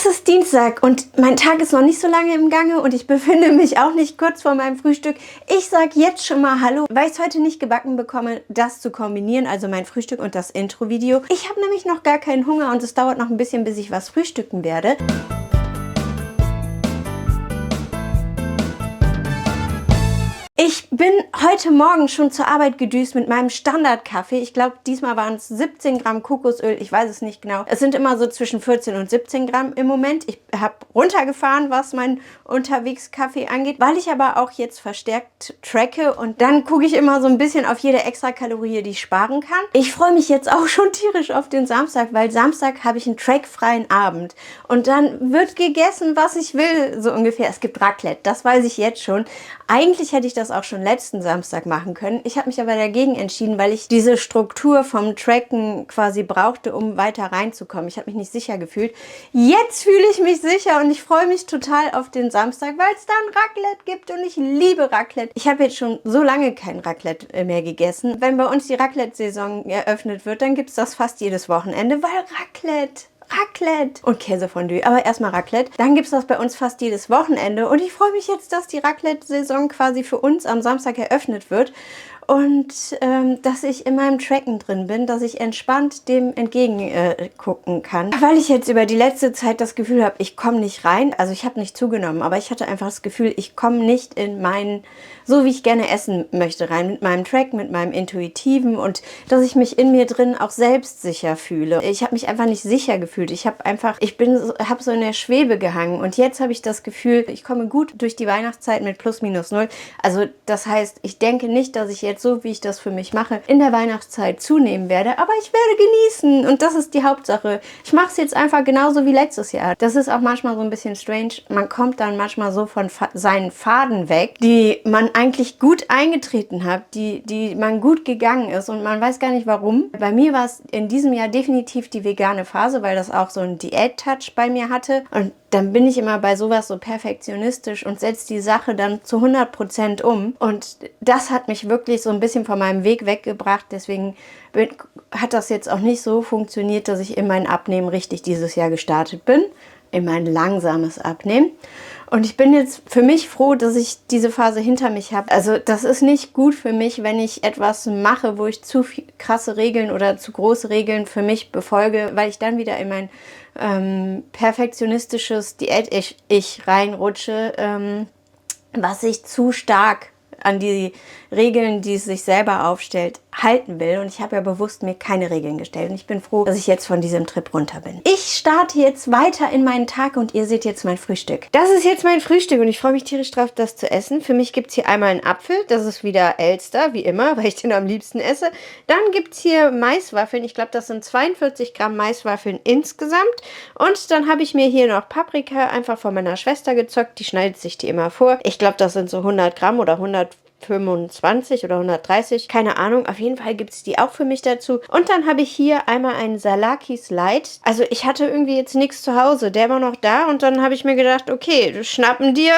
Es ist Dienstag und mein Tag ist noch nicht so lange im Gange und ich befinde mich auch nicht kurz vor meinem Frühstück. Ich sage jetzt schon mal Hallo, weil ich es heute nicht gebacken bekomme, das zu kombinieren, also mein Frühstück und das Intro-Video. Ich habe nämlich noch gar keinen Hunger und es dauert noch ein bisschen, bis ich was frühstücken werde. Ich bin heute Morgen schon zur Arbeit gedüst mit meinem Standardkaffee. Ich glaube, diesmal waren es 17 Gramm Kokosöl. Ich weiß es nicht genau. Es sind immer so zwischen 14 und 17 Gramm im Moment. Ich habe runtergefahren, was mein Unterwegs-Kaffee angeht, weil ich aber auch jetzt verstärkt tracke. Und dann gucke ich immer so ein bisschen auf jede Extrakalorie, die ich sparen kann. Ich freue mich jetzt auch schon tierisch auf den Samstag, weil Samstag habe ich einen trackfreien Abend. Und dann wird gegessen, was ich will, so ungefähr. Es gibt Raclette, das weiß ich jetzt schon. Eigentlich hätte ich das auch schon letzten Samstag machen können. Ich habe mich aber dagegen entschieden, weil ich diese Struktur vom Tracken quasi brauchte, um weiter reinzukommen. Ich habe mich nicht sicher gefühlt. Jetzt fühle ich mich sicher und ich freue mich total auf den Samstag, weil es dann Raclette gibt und ich liebe Raclette. Ich habe jetzt schon so lange kein Raclette mehr gegessen. Wenn bei uns die Raclette-Saison eröffnet wird, dann gibt es das fast jedes Wochenende, weil Raclette und Käsefondue, aber erstmal Raclette. Dann gibt es das bei uns fast jedes Wochenende und ich freue mich jetzt, dass die Raclette-Saison quasi für uns am Samstag eröffnet wird und dass ich in meinem Tracken drin bin, dass ich entspannt dem entgegengucken kann. Weil ich jetzt über die letzte Zeit das Gefühl habe, ich komme nicht rein. Also ich habe nicht zugenommen, aber ich hatte einfach das Gefühl, ich komme nicht in meinen, so wie ich gerne essen möchte, rein. Mit meinem Track, mit meinem Intuitiven und dass ich mich in mir drin auch selbstsicher fühle. Ich habe mich einfach nicht sicher gefühlt. Ich habe so in der Schwebe gehangen und jetzt habe ich das Gefühl, ich komme gut durch die Weihnachtszeit mit plus minus null. Also das heißt, ich denke nicht, dass ich jetzt so, wie ich das für mich mache, in der Weihnachtszeit zunehmen werde, aber ich werde genießen und das ist die Hauptsache. Ich mache es jetzt einfach genauso wie letztes Jahr. Das ist auch manchmal so ein bisschen strange. Man kommt dann manchmal so von seinen Faden weg, die man eigentlich gut eingetreten hat, die man gut gegangen ist und man weiß gar nicht warum. Bei mir war es in diesem Jahr definitiv die vegane Phase, weil das auch so einen Diät-Touch bei mir hatte und dann bin ich immer bei sowas so perfektionistisch und setze die Sache dann zu 100% um. Und das hat mich wirklich so ein bisschen von meinem Weg weggebracht. Deswegen hat das jetzt auch nicht so funktioniert, dass ich in mein Abnehmen richtig dieses Jahr gestartet bin. In mein langsames Abnehmen. Und ich bin jetzt für mich froh, dass ich diese Phase hinter mich habe. Also das ist nicht gut für mich, wenn ich etwas mache, wo ich zu krasse Regeln oder zu große Regeln für mich befolge, weil ich dann wieder in mein perfektionistisches Diät-Ich reinrutsche, was ich zu stark an die Regeln, die es sich selber aufstellt, halten will. Und ich habe ja bewusst mir keine Regeln gestellt. Und ich bin froh, dass ich jetzt von diesem Trip runter bin. Ich starte jetzt weiter in meinen Tag und ihr seht jetzt mein Frühstück. Das ist jetzt mein Frühstück und ich freue mich tierisch drauf, das zu essen. Für mich gibt es hier einmal einen Apfel. Das ist wieder Elster, wie immer, weil ich den am liebsten esse. Dann gibt es hier Maiswaffeln. Ich glaube, das sind 42 Gramm Maiswaffeln insgesamt. Und dann habe ich mir hier noch Paprika einfach von meiner Schwester gezockt. Die schneidet sich die immer vor. Ich glaube, das sind so 100 Gramm oder 125 oder 130, keine Ahnung. Auf jeden Fall gibt es die auch für mich dazu. Und dann habe ich hier einmal einen Salakis Light. Also ich hatte irgendwie jetzt nichts zu Hause. Der war noch da und dann habe ich mir gedacht, okay, schnappen dir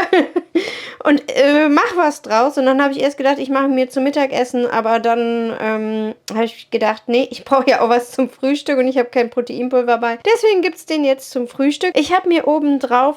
und mach was draus. Und dann habe ich erst gedacht, ich mache mir zum Mittagessen, aber dann habe ich gedacht, nee, ich brauche ja auch was zum Frühstück und ich habe kein Proteinpulver bei. Deswegen gibt es den jetzt zum Frühstück. Ich habe mir oben drauf,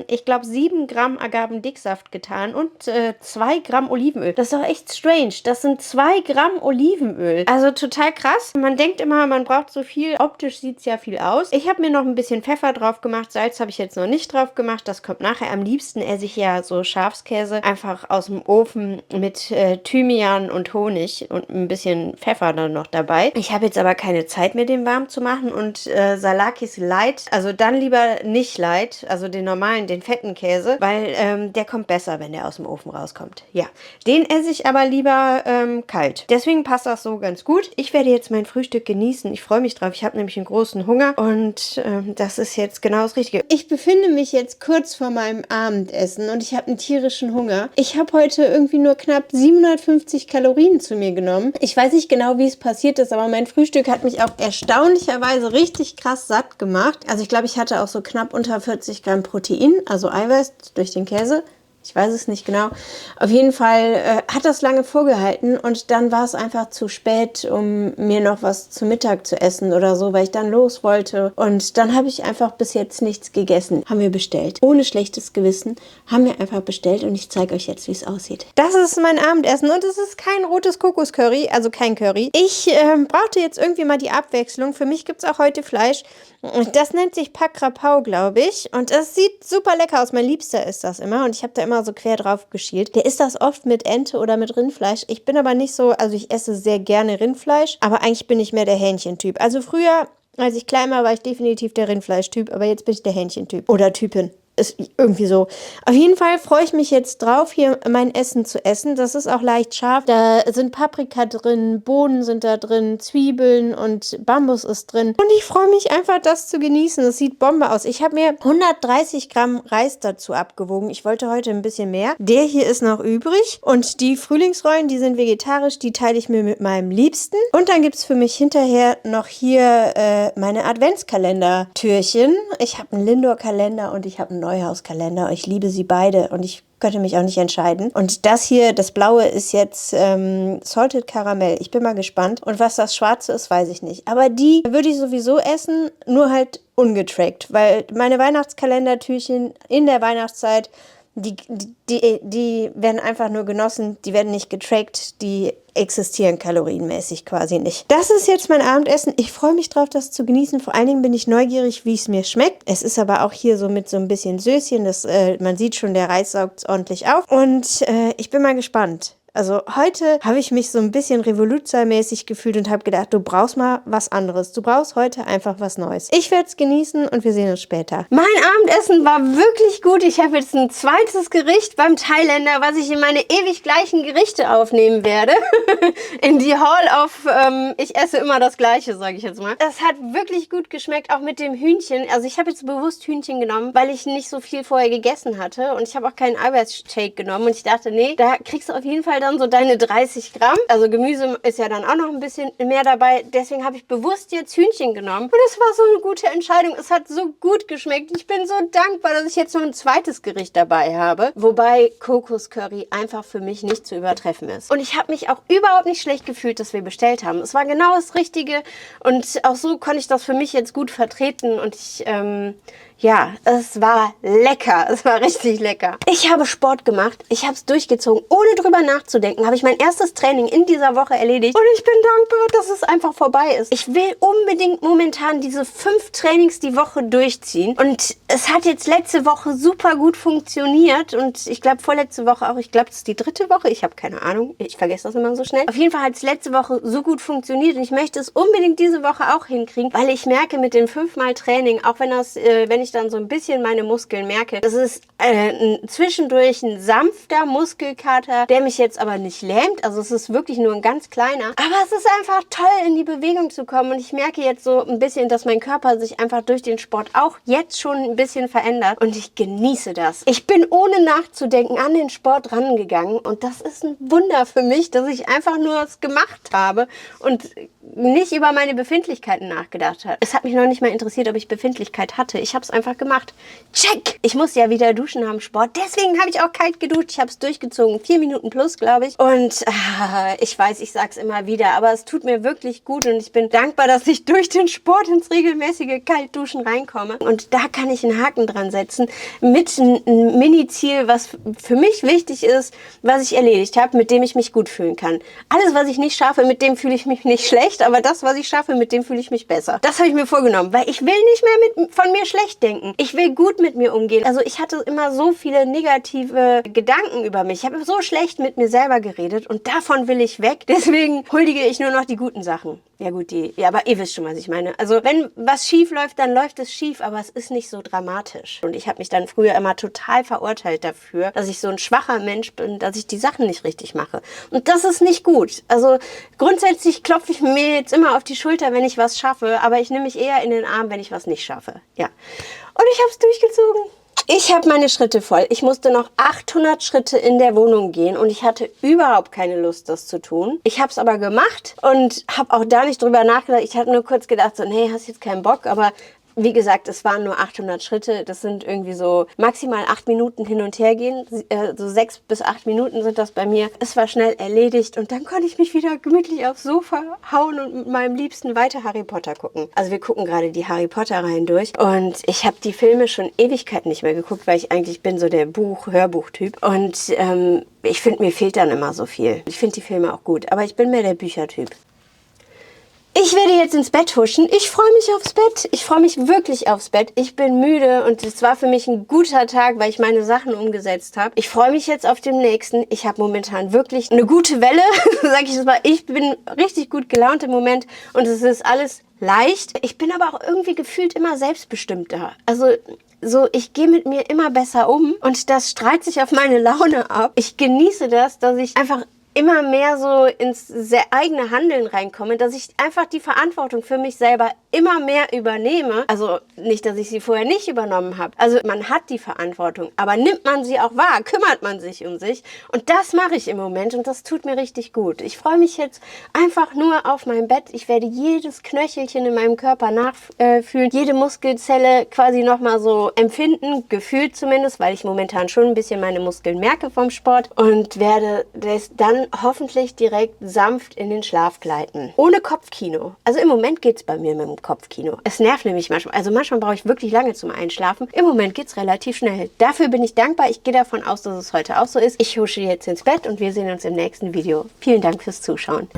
ich glaube 7 Gramm Agavendicksaft getan und 2 Gramm Olivenöl. Das ist doch echt strange. Das sind 2 Gramm Olivenöl. Also total krass. Man denkt immer, man braucht so viel. Optisch sieht es ja viel aus. Ich habe mir noch ein bisschen Pfeffer drauf gemacht. Salz habe ich jetzt noch nicht drauf gemacht. Das kommt nachher. Am liebsten esse ich ja so Schafskäse einfach aus dem Ofen mit Thymian und Honig und ein bisschen Pfeffer dann noch dabei. Ich habe jetzt aber keine Zeit mehr, den warm zu machen und Salakis Light, also dann lieber nicht Light, also den normalen, den fetten Käse, weil der kommt besser, wenn der aus dem Ofen rauskommt. Ja. Den esse ich aber lieber kalt. Deswegen passt das so ganz gut. Ich werde jetzt mein Frühstück genießen. Ich freue mich drauf. Ich habe nämlich einen großen Hunger und das ist jetzt genau das Richtige. Ich befinde mich jetzt kurz vor meinem Abendessen und ich habe einen tierischen Hunger. Ich habe heute irgendwie nur knapp 750 Kalorien zu mir genommen. Ich weiß nicht genau, wie es passiert ist, aber mein Frühstück hat mich auch erstaunlicherweise richtig krass satt gemacht. Also ich glaube, ich hatte auch so knapp unter 40 Gramm Protein, also Eiweiß durch den Käse. Ich weiß es nicht genau. Auf jeden Fall hat das lange vorgehalten und dann war es einfach zu spät, um mir noch was zu Mittag zu essen oder so, weil ich dann los wollte. Und dann habe ich einfach bis jetzt nichts gegessen. Haben wir bestellt. Ohne schlechtes Gewissen haben wir einfach bestellt und ich zeige euch jetzt, wie es aussieht. Das ist mein Abendessen und es ist kein rotes Kokoscurry, also kein Curry. Ich brauchte jetzt irgendwie mal die Abwechslung. Für mich gibt es auch heute Fleisch. Das nennt sich Pak Krapau, glaube ich. Und es sieht super lecker aus. Mein Liebster ist das immer. Und ich habe da immer so quer drauf geschielt. Der isst das oft mit Ente oder mit Rindfleisch. Ich bin aber nicht so, also ich esse sehr gerne Rindfleisch. Aber eigentlich bin ich mehr der Hähnchentyp. Also früher, als ich klein war ich definitiv der Rindfleischtyp. Aber jetzt bin ich der Hähnchentyp. Oder Typin. Ist irgendwie so. Auf jeden Fall freue ich mich jetzt drauf, hier mein Essen zu essen. Das ist auch leicht scharf. Da sind Paprika drin, Bohnen sind da drin, Zwiebeln und Bambus ist drin. Und ich freue mich einfach, das zu genießen. Das sieht Bombe aus. Ich habe mir 130 Gramm Reis dazu abgewogen. Ich wollte heute ein bisschen mehr. Der hier ist noch übrig. Und die Frühlingsrollen, die sind vegetarisch. Die teile ich mir mit meinem Liebsten. Und dann gibt es für mich hinterher noch hier meine Adventskalender-Türchen. Ich habe einen Lindor-Kalender und ich habe einen Neuhauskalender. Ich liebe sie beide und ich könnte mich auch nicht entscheiden. Und das hier, das blaue, ist jetzt Salted Caramel. Ich bin mal gespannt. Und was das schwarze ist, weiß ich nicht. Aber die würde ich sowieso essen, nur halt ungetrackt. Weil meine Weihnachtskalendertürchen in der Weihnachtszeit, die werden einfach nur genossen. Die werden nicht getrackt. Die existieren kalorienmäßig quasi nicht. Das ist jetzt mein Abendessen. Ich freue mich drauf, das zu genießen. Vor allen Dingen bin ich neugierig, wie es mir schmeckt. Es ist aber auch hier so mit so ein bisschen Söschen. Man sieht schon, der Reis saugt ordentlich auf. Und ich bin mal gespannt. Also heute habe ich mich so ein bisschen Revoluzzer-mäßig gefühlt und habe gedacht, du brauchst mal was anderes. Du brauchst heute einfach was Neues. Ich werde es genießen und wir sehen uns später. Mein Abendessen war wirklich gut. Ich habe jetzt ein zweites Gericht beim Thailänder, was ich in meine ewig gleichen Gerichte aufnehmen werde. In die Hall auf, ich esse immer das Gleiche, sage ich jetzt mal. Das hat wirklich gut geschmeckt, auch mit dem Hühnchen. Also ich habe jetzt bewusst Hühnchen genommen, weil ich nicht so viel vorher gegessen hatte. Und ich habe auch keinen Eiweißshake genommen. Und ich dachte, nee, da kriegst du auf jeden Fall dann so deine 30 Gramm. Also Gemüse ist ja dann auch noch ein bisschen mehr dabei. Deswegen habe ich bewusst jetzt Hühnchen genommen. Und es war so eine gute Entscheidung. Es hat so gut geschmeckt. Ich bin so dankbar, dass ich jetzt noch ein zweites Gericht dabei habe. Wobei Kokoscurry einfach für mich nicht zu übertreffen ist. Und ich habe mich auch überhaupt nicht schlecht gefühlt, dass wir bestellt haben. Es war genau das Richtige. Und auch so konnte ich das für mich jetzt gut vertreten. Und ja, es war lecker. Es war richtig lecker. Ich habe Sport gemacht. Ich habe es durchgezogen, ohne drüber nachzudenken. Habe ich mein erstes Training in dieser Woche erledigt. Und ich bin dankbar, dass es einfach vorbei ist. Ich will unbedingt momentan diese 5 Trainings die Woche durchziehen. Und es hat jetzt letzte Woche super gut funktioniert. Und ich glaube vorletzte Woche auch. Ich glaube, es ist die 3. Woche. Ich habe keine Ahnung. Ich vergesse das immer so schnell. Auf jeden Fall hat es letzte Woche so gut funktioniert. Und ich möchte es unbedingt diese Woche auch hinkriegen. Weil ich merke mit dem 5-mal Training, auch wenn ich dann so ein bisschen meine Muskeln merke, es ist zwischendurch ein sanfter Muskelkater, der mich jetzt aber nicht lähmt. Also es ist wirklich nur ein ganz kleiner. Aber es ist einfach toll, in die Bewegung zu kommen. Und ich merke jetzt so ein bisschen, dass mein Körper sich einfach durch den Sport auch jetzt schon ein bisschen verändert. Und ich genieße das. Ich bin ohne nachzudenken an den Sport rangegangen. Und das ist ein Wunder für mich, dass ich einfach nur es gemacht habe und nicht über meine Befindlichkeiten nachgedacht habe. Es hat mich noch nicht mal interessiert, ob ich Befindlichkeit hatte. Ich habe es einfach gemacht. Check! Ich muss ja wieder duschen nach dem Sport. Deswegen habe ich auch kalt geduscht. Ich habe es durchgezogen. 4 Minuten plus, glaube ich. Und ich weiß, ich sage es immer wieder, aber es tut mir wirklich gut. Und ich bin dankbar, dass ich durch den Sport ins regelmäßige Kaltduschen reinkomme. Und da kann ich einen Haken dran setzen mit einem Mini-Ziel, was für mich wichtig ist, was ich erledigt habe, mit dem ich mich gut fühlen kann. Alles, was ich nicht schaffe, mit dem fühle ich mich nicht schlecht. Aber das, was ich schaffe, mit dem fühle ich mich besser. Das habe ich mir vorgenommen, weil ich will nicht mehr von mir schlecht denken. Ich will gut mit mir umgehen. Also ich hatte immer so viele negative Gedanken über mich. Ich habe so schlecht mit mir selber geredet und davon will ich weg. Deswegen huldige ich nur noch die guten Sachen. Ja gut, aber ihr wisst schon, was ich meine. Also wenn was schief läuft, dann läuft es schief, aber es ist nicht so dramatisch. Und ich habe mich dann früher immer total verurteilt dafür, dass ich so ein schwacher Mensch bin, dass ich die Sachen nicht richtig mache. Und das ist nicht gut. Also grundsätzlich klopfe ich mir jetzt immer auf die Schulter, wenn ich was schaffe, aber ich nehme mich eher in den Arm, wenn ich was nicht schaffe. Ja. Und ich habe es durchgezogen. Ich habe meine Schritte voll. Ich musste noch 800 Schritte in der Wohnung gehen und ich hatte überhaupt keine Lust, das zu tun. Ich habe es aber gemacht und habe auch da nicht drüber nachgedacht. Ich habe nur kurz gedacht, so, nee, hast jetzt keinen Bock, aber Wie gesagt, es waren nur 800 Schritte. Das sind irgendwie so maximal 8 Minuten hin und her gehen. So 6 bis 8 Minuten sind das bei mir. Es war schnell erledigt und dann konnte ich mich wieder gemütlich aufs Sofa hauen und mit meinem Liebsten weiter Harry Potter gucken. Also wir gucken gerade die Harry Potter-Reihen durch und ich habe die Filme schon Ewigkeiten nicht mehr geguckt, weil ich eigentlich bin so der Hörbuchtyp und ich finde, mir fehlt dann immer so viel. Ich finde die Filme auch gut, aber ich bin mehr der Büchertyp. Ich werde jetzt ins Bett huschen. Ich freue mich aufs Bett. Ich freue mich wirklich aufs Bett. Ich bin müde und es war für mich ein guter Tag, weil ich meine Sachen umgesetzt habe. Ich freue mich jetzt auf den nächsten. Ich habe momentan wirklich eine gute Welle, sage ich das mal. Ich bin richtig gut gelaunt im Moment und es ist alles leicht. Ich bin aber auch irgendwie gefühlt immer selbstbestimmter. Also so, ich gehe mit mir immer besser um und das strahlt sich auf meine Laune ab. Ich genieße das, dass ich einfach immer mehr so ins eigene Handeln reinkomme, dass ich einfach die Verantwortung für mich selber immer mehr übernehme. Also nicht, dass ich sie vorher nicht übernommen habe. Also man hat die Verantwortung, aber nimmt man sie auch wahr, kümmert man sich um sich. Und das mache ich im Moment und das tut mir richtig gut. Ich freue mich jetzt einfach nur auf mein Bett. Ich werde jedes Knöchelchen in meinem Körper nachfühlen, jede Muskelzelle quasi nochmal so empfinden, gefühlt zumindest, weil ich momentan schon ein bisschen meine Muskeln merke vom Sport und werde das dann hoffentlich direkt sanft in den Schlaf gleiten. Ohne Kopfkino. Also im Moment geht es bei mir mit dem Kopfkino. Es nervt nämlich manchmal. Also manchmal brauche ich wirklich lange zum Einschlafen. Im Moment geht es relativ schnell. Dafür bin ich dankbar. Ich gehe davon aus, dass es heute auch so ist. Ich husche jetzt ins Bett und wir sehen uns im nächsten Video. Vielen Dank fürs Zuschauen.